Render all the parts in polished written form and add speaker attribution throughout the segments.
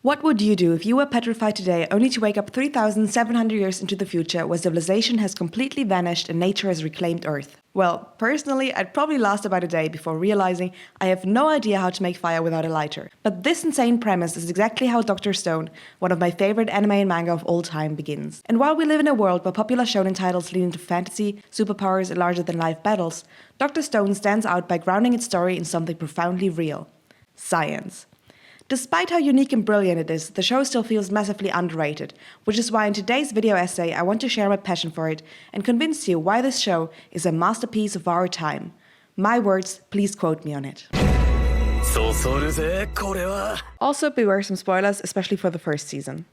Speaker 1: What would you do if you were petrified today only to wake up 3,700 years into the future where civilization has completely vanished and nature has reclaimed Earth? Well, personally, I'd probably last about a day before realizing I have no idea how to make fire without a lighter. But this insane premise is exactly how Dr.Stone, one of my favorite anime and manga of all time, begins. And while we live in a world where popular shonen titles lean into fantasy, superpowers, and larger-than-life battles, Dr.Stone stands out by grounding its story in something profoundly real: science. Despite how unique and brilliant it is, the show still feels massively underrated, which is why in today's video essay I want to share my passion for it and convince you why this show is a masterpiece of our time. My words, please quote me on it. Also beware some spoilers, especially for the first season.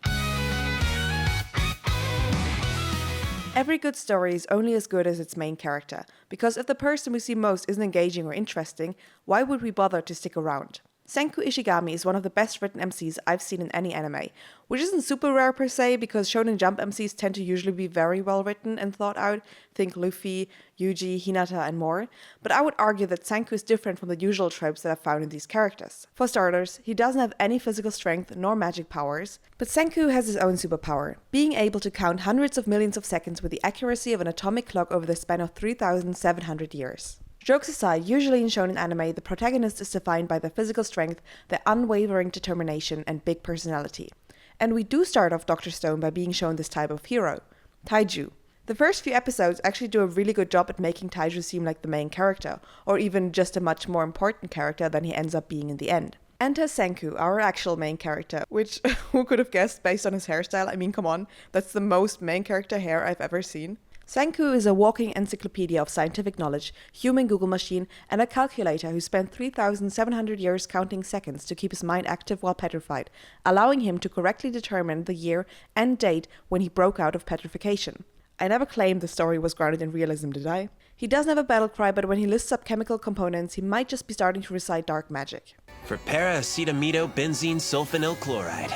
Speaker 1: Every good story is only as good as its main character, because if the person we see most isn't engaging or interesting, why would we bother to stick around? Senku Ishigami is one of the best written MCs I've seen in any anime, which isn't super rare per se because Shonen Jump MCs tend to usually be very well written and thought out, think Luffy, Yuji, Hinata and more, but I would argue that Senku is different from the usual tropes that I've found in these characters. For starters, he doesn't have any physical strength nor magic powers, but Senku has his own superpower, being able to count hundreds of millions of seconds with the accuracy of an atomic clock over the span of 3,700 years. Jokes aside, usually in shonen anime, the protagonist is defined by their physical strength, their unwavering determination, and big personality. And we do start off Dr. Stone by being shown this type of hero, Taiju. The first few episodes actually do a really good job at making Taiju seem like the main character, or even just a much more important character than he ends up being in the end. Enter Senku, our actual main character, which who could have guessed based on his hairstyle? I mean, come on, that's the most main character hair I've ever seen. Senku is a walking encyclopedia of scientific knowledge, human Google machine, and a calculator who spent 3,700 years counting seconds to keep his mind active while petrified, allowing him to correctly determine the year and date when he broke out of petrification. I never claimed the story was grounded in realism, did I? He doesn't have a battle cry, but when he lists up chemical components, he might just be starting to recite dark magic.
Speaker 2: For para-acetaminobenzene sulfonyl chloride.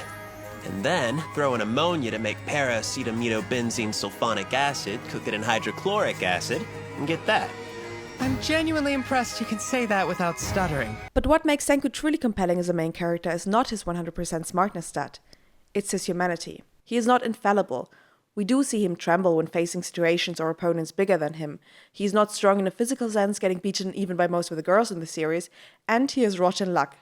Speaker 2: And then throw in ammonia to make para-acetaminobenzene sulfonic acid, cook it in hydrochloric acid, and get that.
Speaker 3: I'm genuinely impressed you can say that without stuttering.
Speaker 1: But what makes Senku truly compelling as a main character is not his 100% smartness stat. It's his humanity. He is not infallible. We do see him tremble when facing situations or opponents bigger than him. He's not strong in a physical sense, getting beaten even by most of the girls in the series, and he has rotten luck.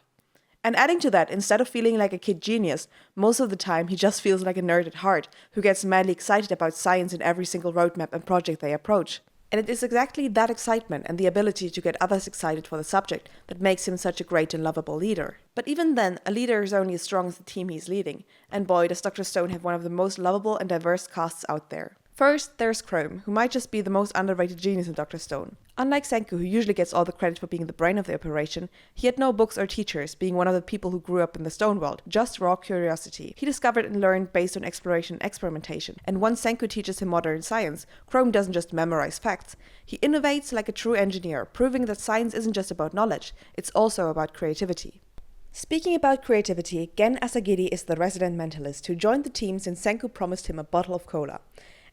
Speaker 1: And adding to that, instead of feeling like a kid genius, most of the time he just feels like a nerd at heart, who gets madly excited about science in every single roadmap and project they approach. And it is exactly that excitement and the ability to get others excited for the subject that makes him such a great and lovable leader. But even then, a leader is only as strong as the team he's leading, and boy does Dr. Stone have one of the most lovable and diverse casts out there. First, there's Chrome, who might just be the most underrated genius in Dr. Stone. Unlike Senku, who usually gets all the credit for being the brain of the operation, he had no books or teachers, being one of the people who grew up in the Stone world, just raw curiosity. He discovered and learned based on exploration and experimentation, and once Senku teaches him modern science, Chrome doesn't just memorize facts. He innovates like a true engineer, proving that science isn't just about knowledge, it's also about creativity. Speaking about creativity, Gen Asagiri is the resident mentalist who joined the team since Senku promised him a bottle of cola.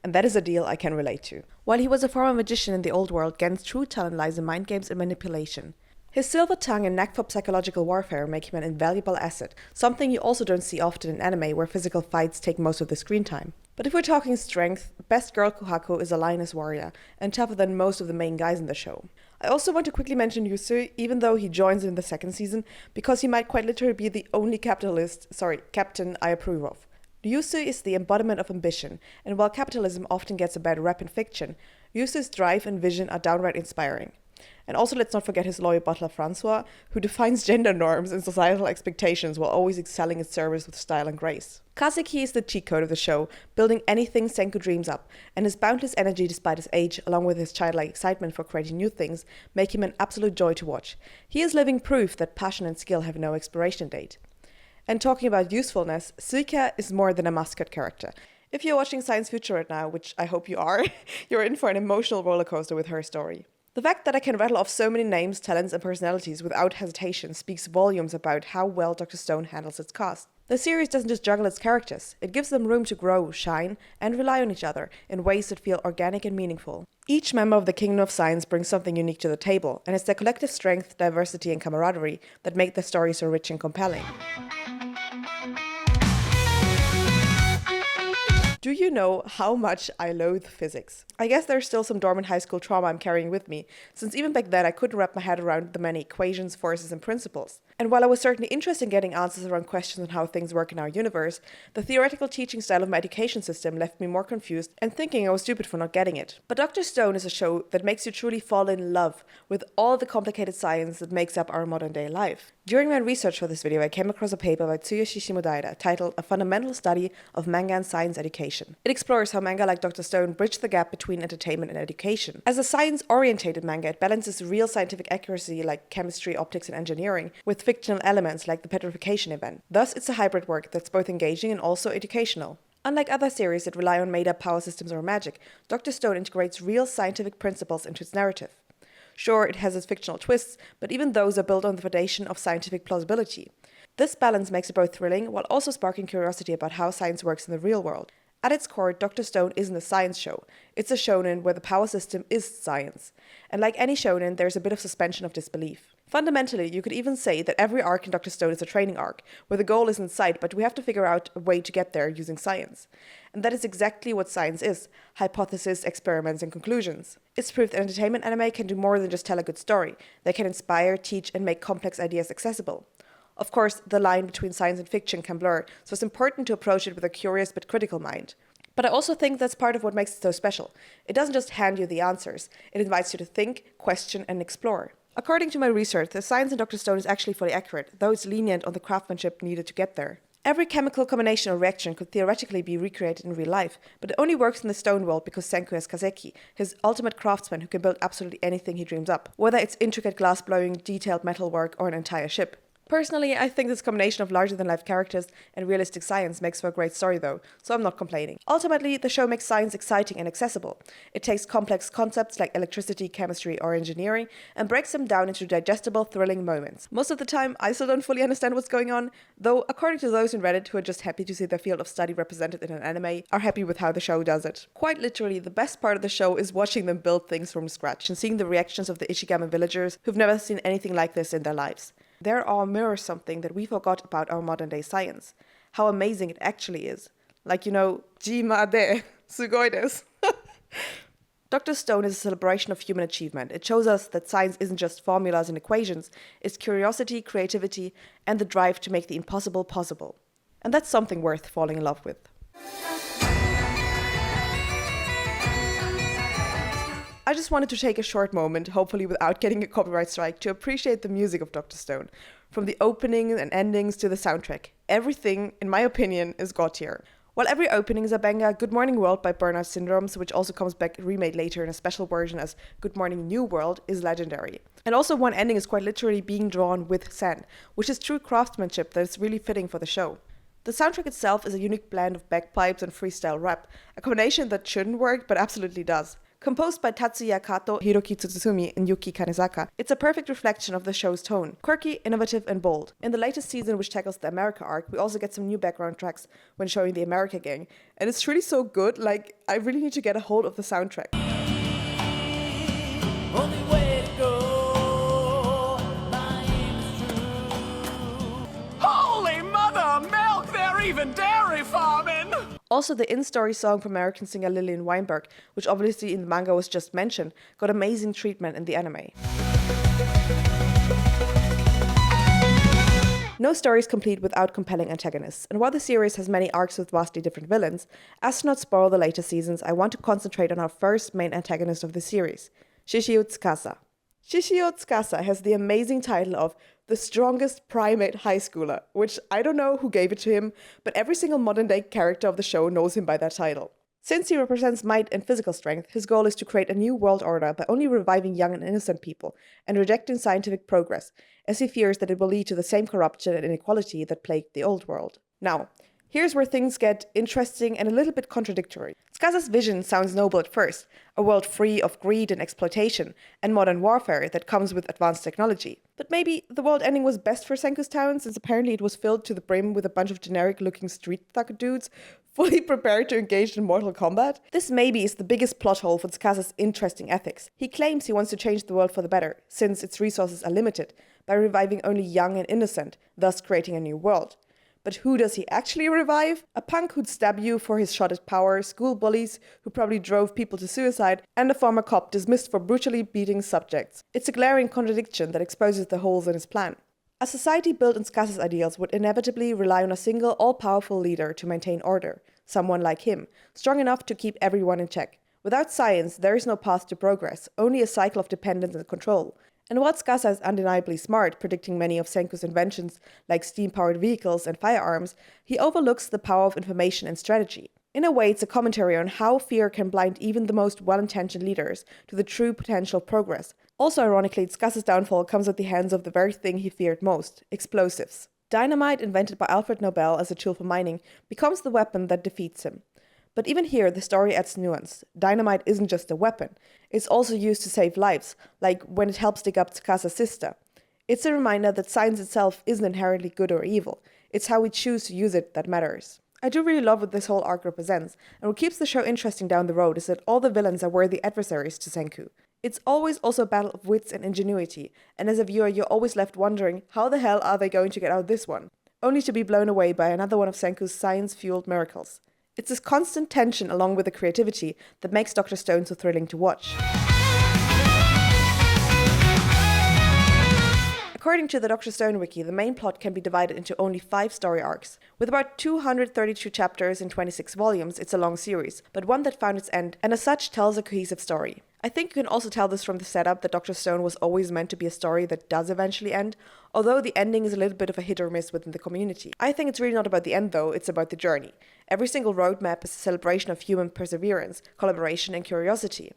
Speaker 1: And that is a deal I can relate to. While he was a former magician in the old world, Gen's true talent lies in mind games and manipulation. His silver tongue and knack for psychological warfare make him an invaluable asset, something you also don't see often in anime where physical fights take most of the screen time. But if we're talking strength, best girl Kuhaku is a lioness warrior, and tougher than most of the main guys in the show. I also want to quickly mention Yusu, even though he joins in the second season, because he might quite literally be the only captain I approve of. Ryusu is the embodiment of ambition, and while capitalism often gets a bad rep in fiction, Ryusu's drive and vision are downright inspiring. And also let's not forget his loyal butler Francois, who defines gender norms and societal expectations while always excelling at service with style and grace. Kaseki is the cheat code of the show, building anything Senku dreams up, and his boundless energy despite his age, along with his childlike excitement for creating new things, make him an absolute joy to watch. He is living proof that passion and skill have no expiration date. And talking about usefulness, Suika is more than a mascot character. If you're watching Science Future right now, which I hope you are, you're in for an emotional rollercoaster with her story. The fact that I can rattle off so many names, talents, and personalities without hesitation speaks volumes about how well Dr. Stone handles its cast. The series doesn't just juggle its characters, it gives them room to grow, shine, and rely on each other in ways that feel organic and meaningful. Each member of the Kingdom of Science brings something unique to the table, and it's their collective strength, diversity, and camaraderie that make the story so rich and compelling. Do you know how much I loathe physics? I guess there's still some dormant high school trauma I'm carrying with me, since even back then I couldn't wrap my head around the many equations, forces, and principles. And while I was certainly interested in getting answers around questions on how things work in our universe, the theoretical teaching style of my education system left me more confused and thinking I was stupid for not getting it. But Dr. Stone is a show that makes you truly fall in love with all the complicated science that makes up our modern day life. During my research for this video, I came across a paper by Tsuyoshi Shimodaira titled A Fundamental Study of Manga and Science Education. It explores how manga like Dr. Stone bridge the gap between entertainment and education. As a science-orientated manga, it balances real scientific accuracy like chemistry, optics, and engineering with fictional elements like the petrification event. Thus, it's a hybrid work that's both engaging and also educational. Unlike other series that rely on made-up power systems or magic, Dr. Stone integrates real scientific principles into its narrative. Sure, it has its fictional twists, but even those are built on the foundation of scientific plausibility. This balance makes it both thrilling while also sparking curiosity about how science works in the real world. At its core, Dr. Stone isn't a science show. It's a shonen where the power system is science. And like any shonen, there's a bit of suspension of disbelief. Fundamentally, you could even say that every arc in Dr. Stone is a training arc, where the goal is in sight, but we have to figure out a way to get there using science. And that is exactly what science is: hypotheses, experiments, and conclusions. It's proof that entertainment anime can do more than just tell a good story. They can inspire, teach, and make complex ideas accessible. Of course, the line between science and fiction can blur, so it's important to approach it with a curious but critical mind. But I also think that's part of what makes it so special. It doesn't just hand you the answers, it invites you to think, question, and explore. According to my research, the science in Dr. Stone is actually fully accurate, though it's lenient on the craftsmanship needed to get there. Every chemical combination or reaction could theoretically be recreated in real life, but it only works in the stone world because Senku has Kaseki, his ultimate craftsman who can build absolutely anything he dreams up, whether it's intricate glass-blowing, detailed metalwork, or an entire ship. Personally, I think this combination of larger-than-life characters and realistic science makes for a great story though, so I'm not complaining. Ultimately, the show makes science exciting and accessible. It takes complex concepts like electricity, chemistry, or engineering and breaks them down into digestible, thrilling moments. Most of the time, I still don't fully understand what's going on, though according to those in Reddit who are just happy to see their field of study represented in an anime, are happy with how the show does it. Quite literally, the best part of the show is watching them build things from scratch and seeing the reactions of the Ishigami villagers who've never seen anything like this in their lives. Their awe mirrors something that we forgot about our modern day science. How amazing it actually is. Like, jima de, sugoi desu. Dr. Stone is a celebration of human achievement. It shows us that science isn't just formulas and equations, it's curiosity, creativity, and the drive to make the impossible possible. And that's something worth falling in love with. I just wanted to take a short moment, hopefully without getting a copyright strike, to appreciate the music of Dr. Stone. From the openings and endings to the soundtrack. Everything, in my opinion, is god tier. While every opening is a banger, Good Morning World by Burnout Syndromes, which also comes back remade later in a special version as Good Morning New World, is legendary. And also one ending is quite literally being drawn with sand, which is true craftsmanship that is really fitting for the show. The soundtrack itself is a unique blend of bagpipes and freestyle rap, a combination that shouldn't work but absolutely does. Composed by Tatsuya Kato, Hiroki Tsutsumi, and Yuki Kanezaka, it's a perfect reflection of the show's tone. Quirky, innovative, and bold. In the latest season, which tackles the America arc, we also get some new background tracks when showing the America gang. And it's really so good, I really need to get a hold of the soundtrack.
Speaker 4: Only way to go,
Speaker 3: Holy mother, milk! They're even dairy farming!
Speaker 1: Also, the in-story song from American singer Lillian Weinberg, which obviously in the manga was just mentioned, got amazing treatment in the anime. No story is complete without compelling antagonists, and while the series has many arcs with vastly different villains, as to not spoil the later seasons, I want to concentrate on our first main antagonist of the series, Shishio Tsukasa. Shishio Tsukasa has the amazing title of the strongest primate high schooler, which I don't know who gave it to him, but every single modern-day character of the show knows him by that title. Since he represents might and physical strength, his goal is to create a new world order by only reviving young and innocent people and rejecting scientific progress, as he fears that it will lead to the same corruption and inequality that plagued the old world. Now, here's where things get interesting and a little bit contradictory. Tsukasa's vision sounds noble at first, a world free of greed and exploitation, and modern warfare that comes with advanced technology. But maybe the world ending was best for Senku's town, since apparently it was filled to the brim with a bunch of generic-looking street thug dudes, fully prepared to engage in mortal combat? This maybe is the biggest plot hole for Tsukasa's interesting ethics. He claims he wants to change the world for the better, since its resources are limited, by reviving only young and innocent, thus creating a new world. But who does he actually revive? A punk who'd stab you for his shot at power, school bullies who probably drove people to suicide, and a former cop dismissed for brutally beating subjects. It's a glaring contradiction that exposes the holes in his plan. A society built on Tsukasa's ideals would inevitably rely on a single all-powerful leader to maintain order, someone like him, strong enough to keep everyone in check. Without science, there is no path to progress, only a cycle of dependence and control. And while Tsukasa is undeniably smart, predicting many of Senku's inventions like steam-powered vehicles and firearms, he overlooks the power of information and strategy. In a way, it's a commentary on how fear can blind even the most well-intentioned leaders to the true potential of progress. Also ironically, Tsukasa's downfall comes at the hands of the very thing he feared most, explosives. Dynamite, invented by Alfred Nobel as a tool for mining, becomes the weapon that defeats him. But even here, the story adds nuance. Dynamite isn't just a weapon. It's also used to save lives, like when it helps dig up Tsukasa's sister. It's a reminder that science itself isn't inherently good or evil. It's how we choose to use it that matters. I do really love what this whole arc represents, and what keeps the show interesting down the road is that all the villains are worthy adversaries to Senku. It's always also a battle of wits and ingenuity, and as a viewer you're always left wondering, how the hell are they going to get out of this one? Only to be blown away by another one of Senku's science-fueled miracles. It's this constant tension along with the creativity that makes Dr. Stone so thrilling to watch. According to the Dr. Stone wiki, the main plot can be divided into only 5 story arcs. With about 232 chapters in 26 volumes, it's a long series, but one that found its end, and as such tells a cohesive story. I think you can also tell this from the setup that Dr. Stone was always meant to be a story that does eventually end, although the ending is a little bit of a hit or miss within the community. I think it's really not about the end though, it's about the journey. Every single roadmap is a celebration of human perseverance, collaboration and curiosity.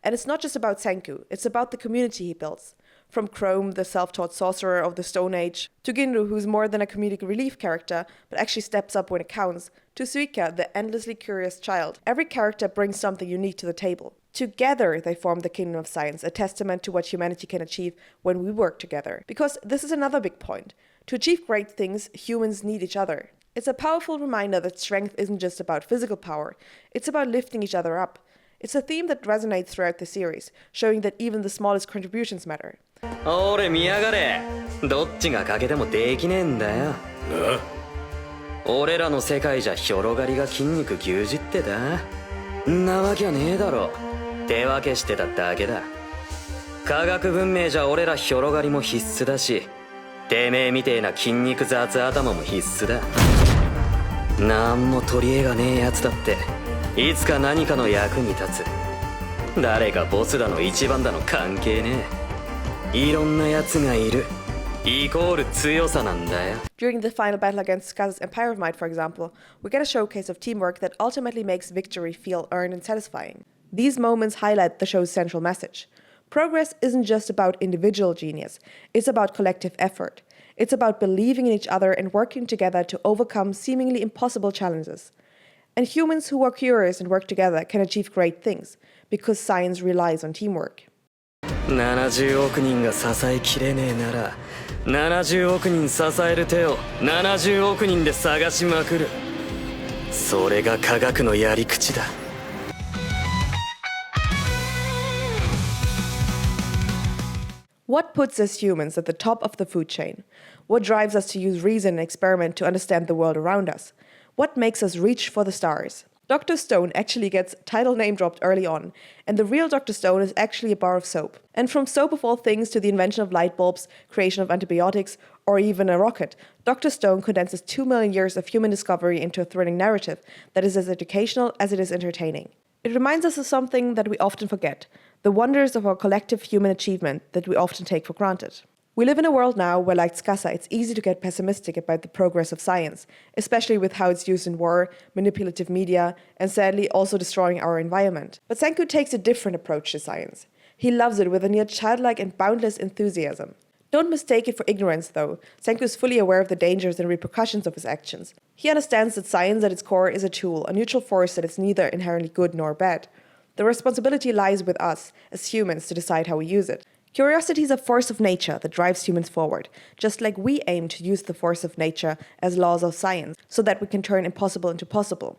Speaker 1: And it's not just about Senku, it's about the community he builds. From Chrome, the self-taught sorcerer of the Stone Age, to Ginru, who's more than a comedic relief character, but actually steps up when it counts, to Suika, the endlessly curious child. Every character brings something unique to the table. Together, they form the kingdom of science, a testament to what humanity can achieve when we work together. Because this is another big point. To achieve great things, humans need each other. It's a powerful reminder that strength isn't just about physical power, it's about lifting each other up. It's a theme that resonates throughout the series, showing that even the smallest contributions matter.
Speaker 5: 俺見やがれどっちが欠けてもできねえんだよ俺らの世界じゃ広がりが筋肉牛耳ってたんなわけはねえだろ手分けしてただけだ科学文明じゃ俺ら広がりも必須だしてめえみてえな筋肉雑頭も必須だなんも取り柄がねえやつだっていつか何かの役に立つ誰がボスだの一番だの関係ねえいろんなやつがいるイコール強さなんだよ
Speaker 1: During the final battle against Tsukasa's Empire of Might, for example, we get a showcase of teamwork that ultimately makes victory feel earned and satisfying. These moments highlight the show's central message. Progress isn't just about individual genius, it's about collective effort. It's about believing in each other and working together to overcome seemingly impossible challenges. And humans who are curious and work together can achieve great things, because science relies on teamwork.
Speaker 5: 70億人が支えきれねえなら70億人支える手を70億人で探しまくるそれが科学のやり口だ
Speaker 1: What puts us humans at the top of the food chain? What drives us to use reason and experiment to understand the world around us? What makes us reach for the stars? Dr. Stone actually gets title name dropped early on, and the real Dr. Stone is actually a bar of soap. And from soap of all things to the invention of light bulbs, creation of antibiotics, or even a rocket, Dr. Stone condenses 2 million years of human discovery into a thrilling narrative that is as educational as it is entertaining. It reminds us of something that we often forget, the wonders of our collective human achievement that we often take for granted. We live in a world now where, like Tsukasa, it's easy to get pessimistic about the progress of science, especially with how it's used in war, manipulative media, and sadly also destroying our environment. But Senku takes a different approach to science. He loves it with a near childlike and boundless enthusiasm. Don't mistake it for ignorance, though. Senku is fully aware of the dangers and repercussions of his actions. He understands that science at its core is a tool, a neutral force that is neither inherently good nor bad. The responsibility lies with us, as humans, to decide how we use it. Curiosity is a force of nature that drives humans forward, just like we aim to use the force of nature as laws of science, so that we can turn impossible into possible.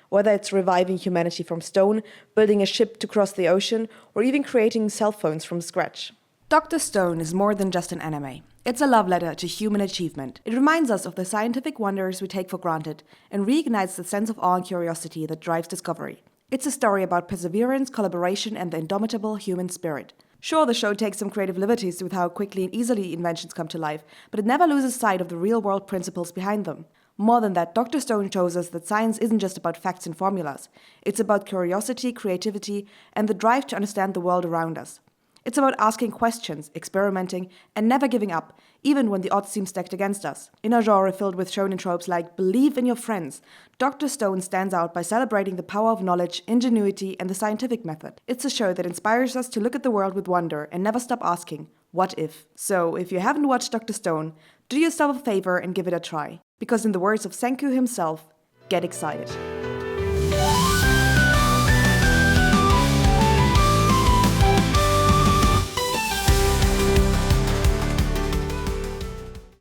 Speaker 1: Whether it's reviving humanity from stone, building a ship to cross the ocean, or even creating cell phones from scratch. Dr. Stone is more than just an anime. It's a love letter to human achievement. It reminds us of the scientific wonders we take for granted and reignites the sense of awe and curiosity that drives discovery. It's a story about perseverance, collaboration, and the indomitable human spirit. Sure, the show takes some creative liberties with how quickly and easily inventions come to life, but it never loses sight of the real-world principles behind them. More than that, Dr. Stone shows us that science isn't just about facts and formulas. It's about curiosity, creativity, and the drive to understand the world around us. It's about asking questions, experimenting, and never giving up, even when the odds seem stacked against us. In a genre filled with shonen tropes like believe in your friends, Dr. Stone stands out by celebrating the power of knowledge, ingenuity, and the scientific method. It's a show that inspires us to look at the world with wonder and never stop asking, what if? So, if you haven't watched Dr. Stone, do yourself a favor and give it a try. Because in the words of Senku himself, get excited.